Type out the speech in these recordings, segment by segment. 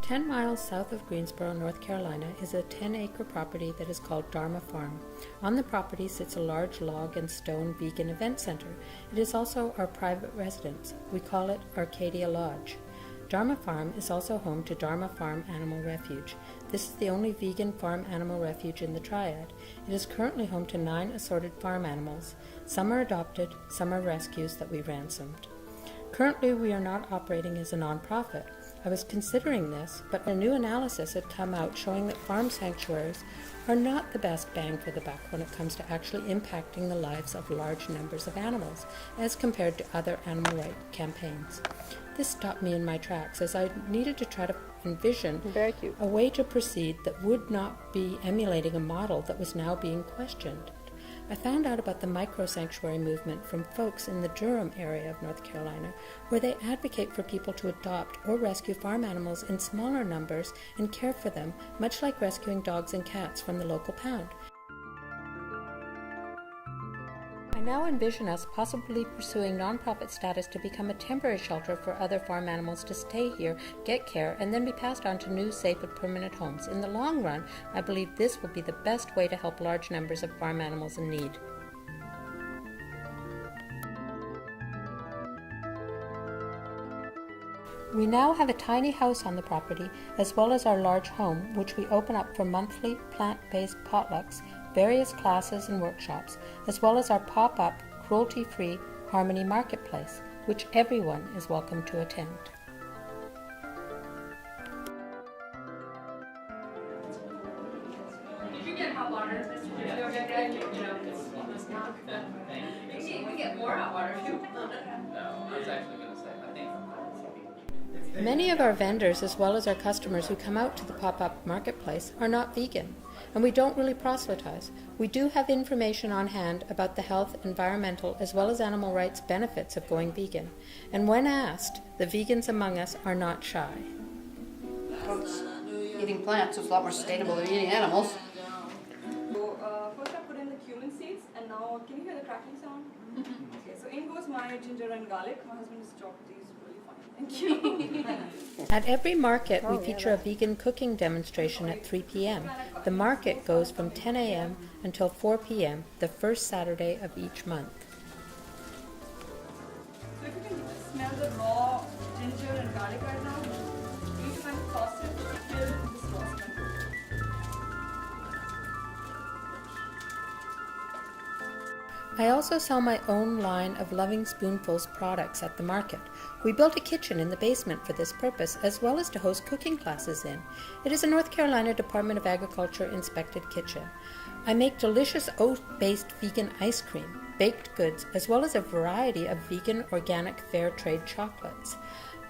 10 miles south of Greensboro, North Carolina, is a 10-acre property that is called Dharma Farm. On the property sits a large log and stone vegan event center. It is also our private residence. We call it Arcadia Lodge. Dharma Farm is also home to Dharma Farm Animal Refuge. This is the only vegan farm animal refuge in the Triad. It is currently home to 9 assorted farm animals. Some are adopted, some are rescues that we ransomed. Currently, we are not operating as a nonprofit. I was considering this, but a new analysis had come out showing that farm sanctuaries are not the best bang for the buck when it comes to actually impacting the lives of large numbers of animals, as compared to other animal rights campaigns. This stopped me in my tracks, as I needed to try to envision a way to proceed that would not be emulating a model that was now being questioned. I found out about the micro-sanctuary movement from folks in the Durham area of North Carolina, where they advocate for people to adopt or rescue farm animals in smaller numbers and care for them, much like rescuing dogs and cats from the local pound. I now envision us possibly pursuing nonprofit status to become a temporary shelter for other farm animals to stay here, get care, and then be passed on to new, safe, and permanent homes. In the long run, I believe this will be the best way to help large numbers of farm animals in need. We now have a tiny house on the property, as well as our large home, which we open up for monthly plant-based potlucks, various classes and workshops, as well as our pop-up, cruelty-free Harmony Marketplace, which everyone is welcome to attend. Did you get hot water? We can get more hot water if you want. No, I was actually going to say, I think. Many of our vendors, as well as our customers who come out to the pop-up marketplace, are not vegan, and we don't really proselytize. We do have information on hand about the health, environmental, as well as animal rights benefits of going vegan, and when asked, the vegans among us are not shy. Eating plants is a lot more sustainable than eating animals. So first I put in the cumin seeds, and now can you hear the crackling sound? Okay, so in goes my ginger and garlic. My husband has chopped these really fine. Thank you. At every market, we feature a vegan cooking demonstration at 3 p.m. The market goes from 10 a.m. until 4 p.m. the first Saturday of each month. So if you can smell the raw ginger and garlic right now, each time toss it, fill this sauce. I also sell my own line of Loving Spoonfuls products at the market. We built a kitchen in the basement for this purpose, as well as to host cooking classes in. It is a North Carolina Department of Agriculture inspected kitchen. I make delicious oat-based vegan ice cream, baked goods, as well as a variety of vegan, organic, fair trade chocolates.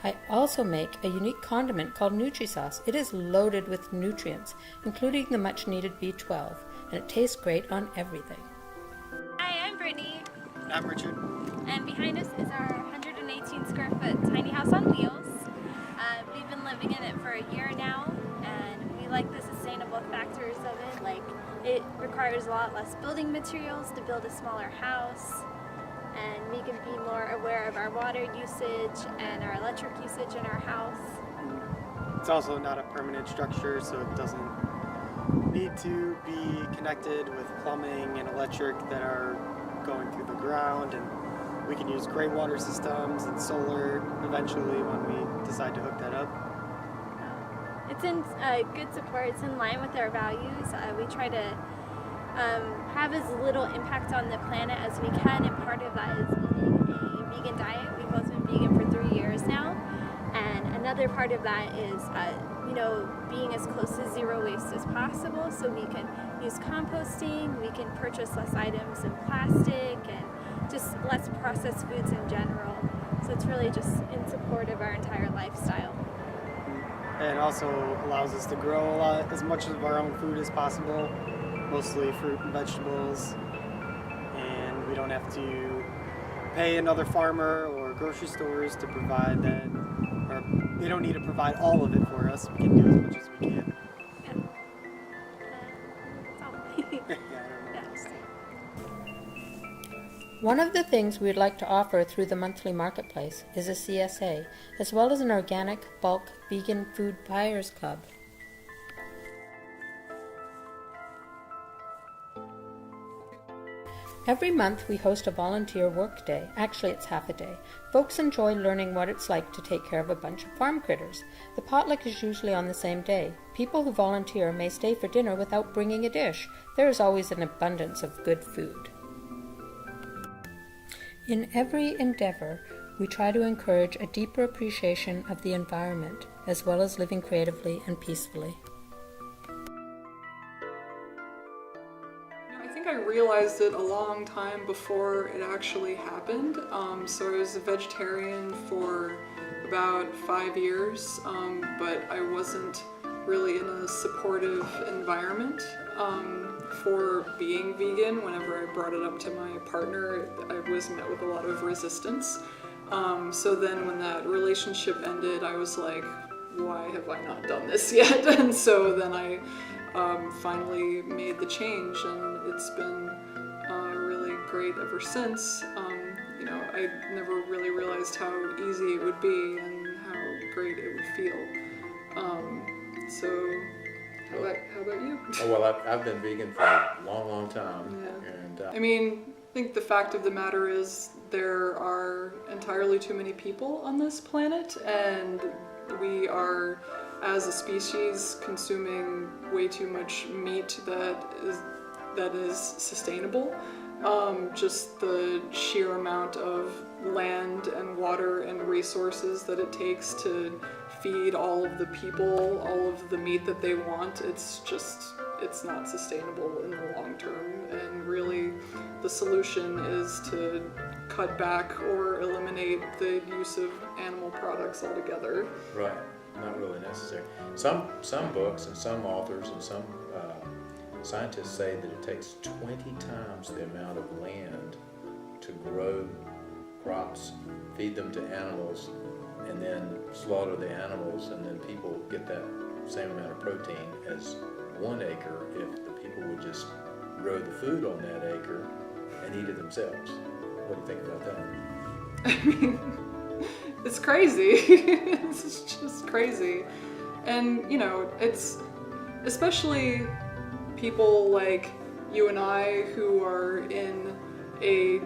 I also make a unique condiment called Nutri-Sauce. It is loaded with nutrients, including the much-needed B12, and it tastes great on everything. Hi, I'm Brittany, I'm Richard. and behind us is our 118 square foot tiny house on wheels. We've been living in it for a year now, and we like the sustainable factors of it. Like, it requires a lot less building materials to build a smaller house, and we can be more aware of our water usage and our electric usage in our house. It's also not a permanent structure, so it doesn't need to be connected with plumbing and electric that are going through the ground, and we can use gray water systems and solar eventually when we decide to hook that up. It's in good support. It's in line with our values. We try to have as little impact on the planet as we can, and part of that is eating a vegan diet. We've both been vegan for 3 years now, and another part of that is being as close to zero waste as possible, so we can use composting, we can purchase less items in plastic, and just less processed foods in general. So it's really just in support of our entire lifestyle. And it also allows us to grow as much of our own food as possible, mostly fruit and vegetables, and we don't have to pay another farmer or grocery stores to provide that, or they don't need to provide all of it for us. We can do as much as we can. That's all. Yeah, I don't know. One of the things we would like to offer through the monthly marketplace is a CSA, as well as an organic, bulk, vegan food buyers club. Every month we host a volunteer work day. Actually, it's half a day. Folks enjoy learning what it's like to take care of a bunch of farm critters. The potluck is usually on the same day. People who volunteer may stay for dinner without bringing a dish. There is always an abundance of good food. In every endeavor, we try to encourage a deeper appreciation of the environment, as well as living creatively and peacefully. I think I realized it a long time before it actually happened. So I was a vegetarian for about 5 years, but I wasn't really in a supportive environment for being vegan. Whenever I brought it up to my partner, I was met with a lot of resistance. So then when that relationship ended, I was like, why have I not done this yet? And so then I finally made the change, and it's been really great ever since. You know, I never really realized how easy it would be and how great it would feel. So, how about you? Oh, well, I've been vegan for a long, long time. Yeah. And I mean, I think the fact of the matter is there are entirely too many people on this planet, and we are, as a species, consuming way too much meat that is sustainable. Just the sheer amount of land and water and resources that it takes to feed all of the people all of the meat that they want, it's not sustainable in the long term. And really the solution is to cut back or eliminate the use of animal products altogether. right, not really necessary. Some books and some authors and some scientists say that it takes 20 times the amount of land to grow crops, feed them to animals, and then slaughter the animals, and then people get that same amount of protein as 1 acre if the people would just grow the food on that acre and eat it themselves. What do you think about that? I mean, it's crazy. It's just crazy. And, you know, it's especially people like you and I who are in a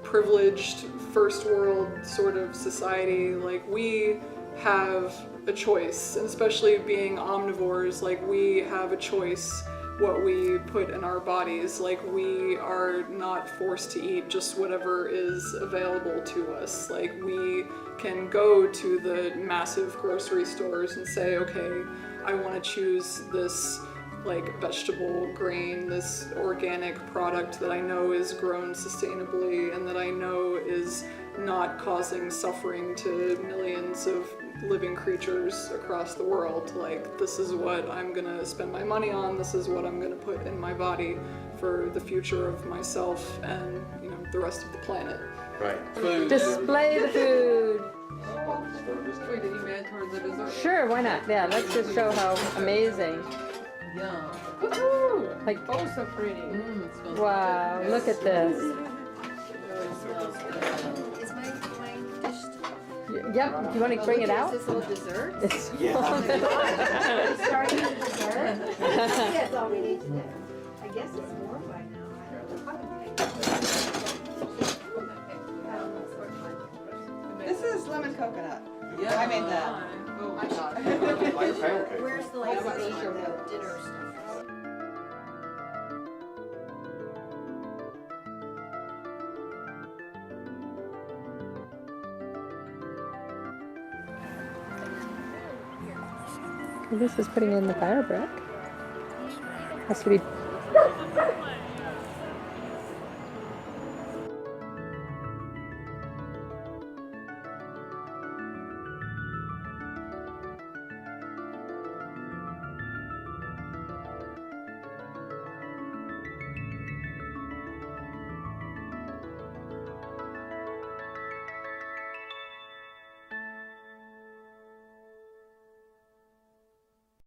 privileged first world sort of society. Like, we have a choice, and especially being omnivores, like, we have a choice what we put in our bodies. Like, we are not forced to eat just whatever is available to us. Like, we can go to the massive grocery stores and say, okay, I want to choose this like vegetable, grain, this organic product that I know is grown sustainably and that I know is not causing suffering to millions of living creatures across the world. Like, this is what I'm gonna spend my money on, this is what I'm gonna put in my body for the future of myself and, you know, the rest of the planet. Right. Display the food. Wait, did you add towards the dessert? Sure, why not? Yeah, let's just show how amazing. Yum. Like, Oh, so pretty. It smells wow, look at this. Is my dish Yep, do you want to bring it out? Is this little dessert? It's Starting with dessert? That's all we need to do. I guess it's warm by now. This is lemon coconut. Yeah. I made that. Oh my god. Where's the like Asia dinner stuff? This is putting it in the fire brick. Has to be